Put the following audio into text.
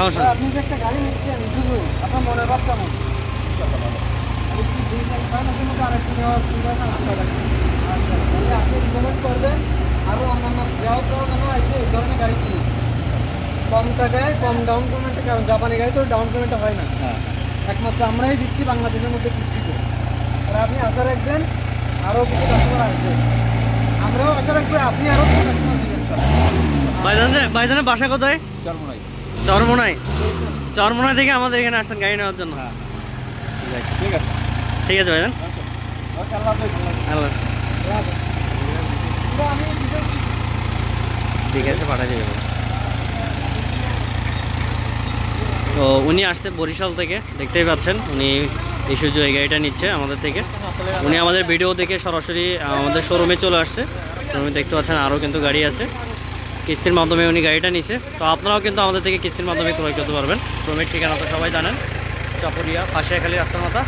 সমস্যা নেই। আপনি যে একটা গাড়ি নিচ্ছেন শুধু আপনার মনের ভাব কেমন? আচ্ছা, তাহলে আপনি রিকমেন্ড করবেন আরও অন্যান্য গ্রাহকরাও যেন এসে এই ধরনের গাড়ি কিনে কম টাকায় কম ডাউন পেমেন্টে, কারণ জাপানি গাড়ি তো ডাউন পেমেন্টে হয় না, একমাত্র আমরাই দিচ্ছি বাংলাদেশের মধ্যে কিস্তিতে। আর আপনি আশা রাখবেন আরও কিছু কাস্টমার আসবে, আমরাও আশা রাখবো আপনি আরও কিছু কাস্টমার দেবেন। ভাইজানের বাসা কোথায়? চরমোনাই। চরমোনাই। চরমোনাই থেকে আমাদের এখানে আসছেন গাড়ি নেওয়ার জন্য। ঠিক আছে, ঠিক আছে ভাইজান, ওকে, আল্লাহ হাফেজ। আল্লাহ হাফেজ। আমি ঠিক আছে, পাঠাই দেবে বলছে। তো উনি আসছে বরিশাল থেকে, দেখতেই পাচ্ছেন উনি ইস্যুজু এই গাড়িটা নিচ্ছে আমাদের থেকে। উনি আমাদের ভিডিও দেখে সরাসরি আমাদের শোরুমে চলে আসছে। শোরুমে দেখতে পাচ্ছেন আরও কিন্তু গাড়ি আছে, কিস্তির মাধ্যমে উনি গাড়িটা নিচ্ছে। তো আপনারাও কিন্তু আমাদের থেকে কিস্তির মাধ্যমে ক্রয় করতে পারবেন। শোরুমের ঠিকানা তো সবাই জানেন, চাপুরিয়া, পাশে খালি রাস্তার মাথা।